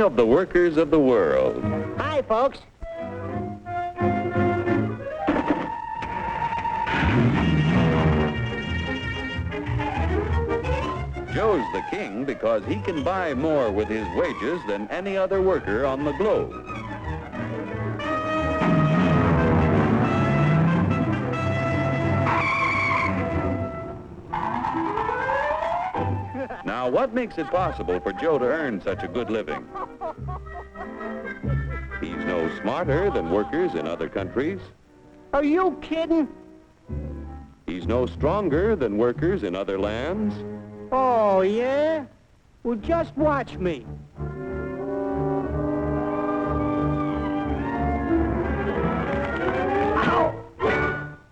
of the workers of the world. Hi, folks. Joe's the king because he can buy more with his wages than any other worker on the globe. Now, what makes it possible for Joe to earn such a good living? He's no smarter than workers in other countries. Are you kidding? He's no stronger than workers in other lands. Oh, yeah? Well, just watch me. Ow!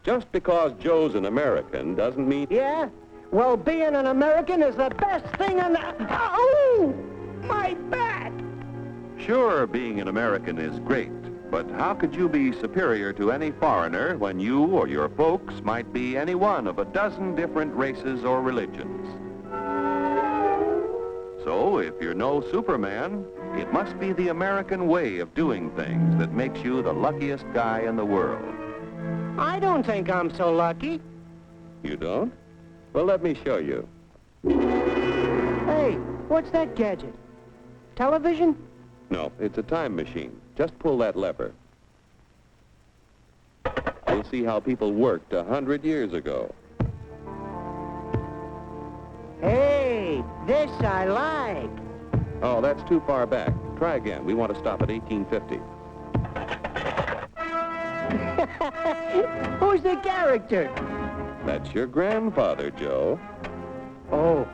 Just because Joe's an American doesn't mean... Yeah? Well, being an American is the best thing in the... Oh! My back! Sure, being an American is great, but how could you be superior to any foreigner when you or your folks might be any one of a dozen different races or religions? So, if you're no Superman, it must be the American way of doing things that makes you the luckiest guy in the world. I don't think I'm so lucky. You don't? Well, let me show you. Hey, what's that gadget? Television? No, it's a time machine. Just pull that lever. You'll see how people worked 100 years ago. Hey, this I like. Oh, that's too far back. Try again. We want to stop at 1850. Who's the character? That's your grandfather, Joe. Oh.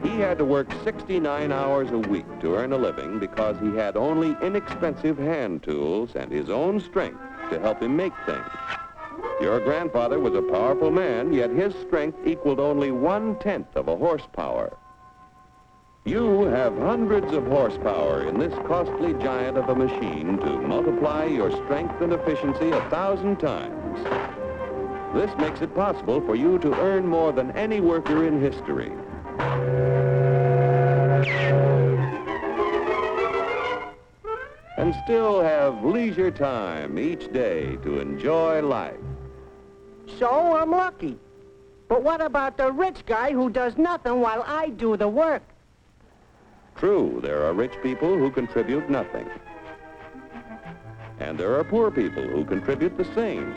He had to work 69 hours a week to earn a living because he had only inexpensive hand tools and his own strength to help him make things. Your grandfather was a powerful man, yet his strength equaled only 1/10 of a horsepower. You have hundreds of horsepower in this costly giant of a machine to multiply your strength and efficiency 1,000 times. This makes it possible for you to earn more than any worker in history. And still have leisure time each day to enjoy life. So I'm lucky. But what about the rich guy who does nothing while I do the work? True, there are rich people who contribute nothing. And there are poor people who contribute the same.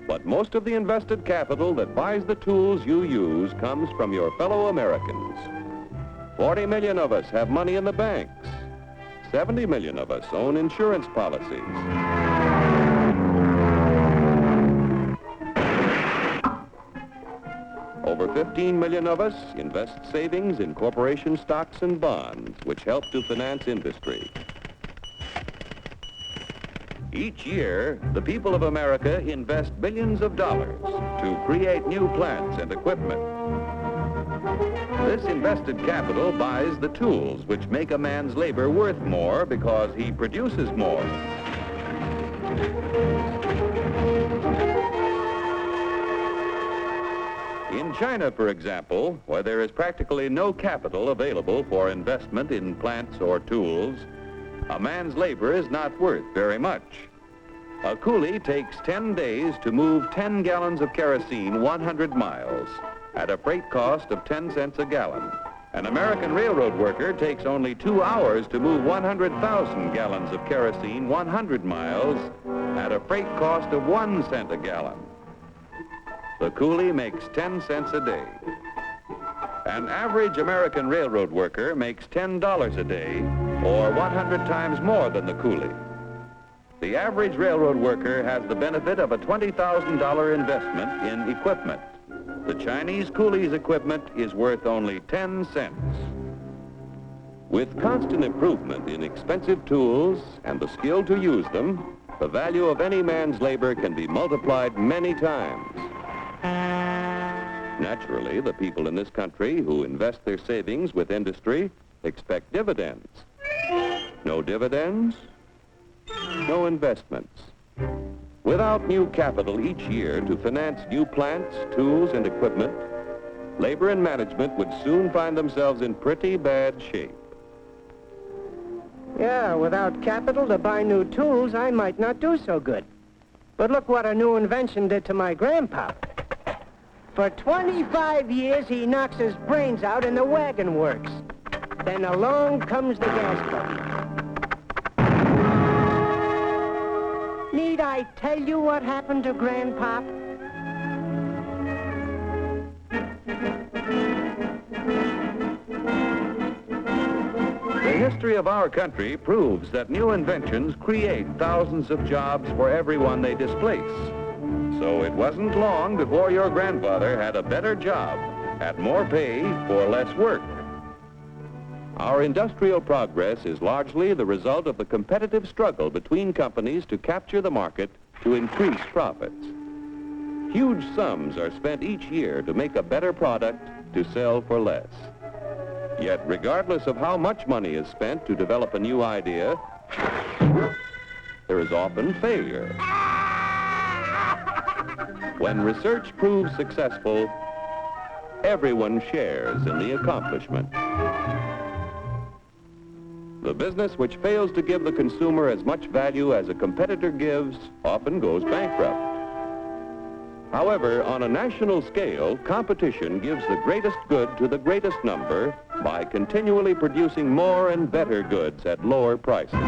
But most of the invested capital that buys the tools you use comes from your fellow Americans. 40 million of us have money in the banks. 70 million of us own insurance policies. Over 15 million of us invest savings in corporation stocks and bonds, which help to finance industry. Each year, the people of America invest billions of dollars to create new plants and equipment. This invested capital buys the tools which make a man's labor worth more because he produces more. In China, for example, where there is practically no capital available for investment in plants or tools, a man's labor is not worth very much. A coolie takes 10 days to move 10 gallons of kerosene 100 miles at a freight cost of 10 cents a gallon. An American railroad worker takes only 2 hours to move 100,000 gallons of kerosene 100 miles at a freight cost of 1 cent a gallon. The coolie makes 10 cents a day. An average American railroad worker makes $10 a day, or 100 times more than the coolie. The average railroad worker has the benefit of a $20,000 investment in equipment. The Chinese coolie's equipment is worth only 10 cents. With constant improvement in expensive tools and the skill to use them, the value of any man's labor can be multiplied many times. Naturally, the people in this country who invest their savings with industry expect dividends. No dividends, no investments. Without new capital each year to finance new plants, tools, and equipment, labor and management would soon find themselves in pretty bad shape. Yeah, without capital to buy new tools, I might not do so good. But look what a new invention did to my grandpa. For 25 years, he knocks his brains out in the wagon works. Then along comes the gas button. Need I tell you what happened to Grandpop? The history of our country proves that new inventions create thousands of jobs for everyone they displace. So it wasn't long before your grandfather had a better job, at more pay for less work. Our industrial progress is largely the result of the competitive struggle between companies to capture the market to increase profits. Huge sums are spent each year to make a better product to sell for less. Yet, regardless of how much money is spent to develop a new idea, there is often failure. When research proves successful, everyone shares in the accomplishment. The business which fails to give the consumer as much value as a competitor gives often goes bankrupt. However, on a national scale, competition gives the greatest good to the greatest number by continually producing more and better goods at lower prices.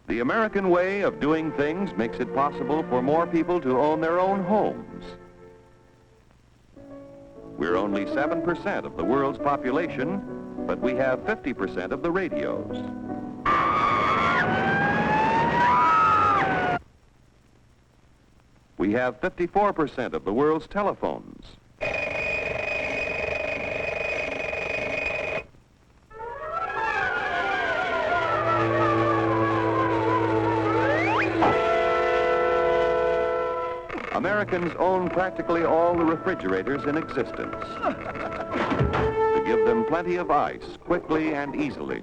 The American way of doing things makes it possible for more people to own their own homes. We're only 7% of the world's population, but we have 50% of the radios. We have 54% of the world's telephones. Americans own practically all the refrigerators in existence to give them plenty of ice quickly and easily.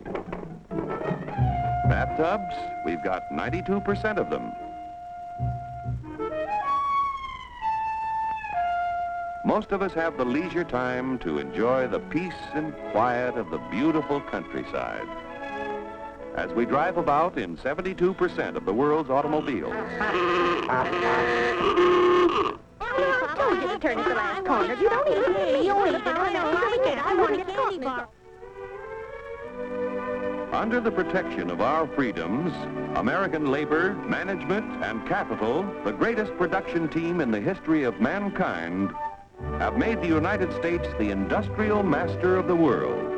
Bathtubs, we've got 92% of them. Most of us have the leisure time to enjoy the peace and quiet of the beautiful countryside as we drive about in 72% of the world's automobiles. I told you to turn at the last corner. You don't eat it. You don't eat it. I know. I want to get candy bar. Under the protection of our freedoms, American labor, management, and capital, the greatest production team in the history of mankind, have made the United States the industrial master of the world.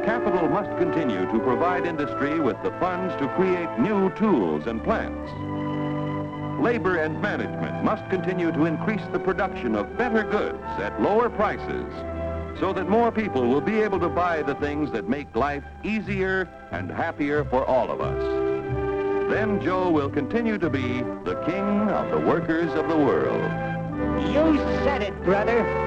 Capital must continue to provide industry with the funds to create new tools and plants. Labor and management must continue to increase the production of better goods at lower prices so that more people will be able to buy the things that make life easier and happier for all of us. Then Joe will continue to be the king of the workers of the world. You said it, brother.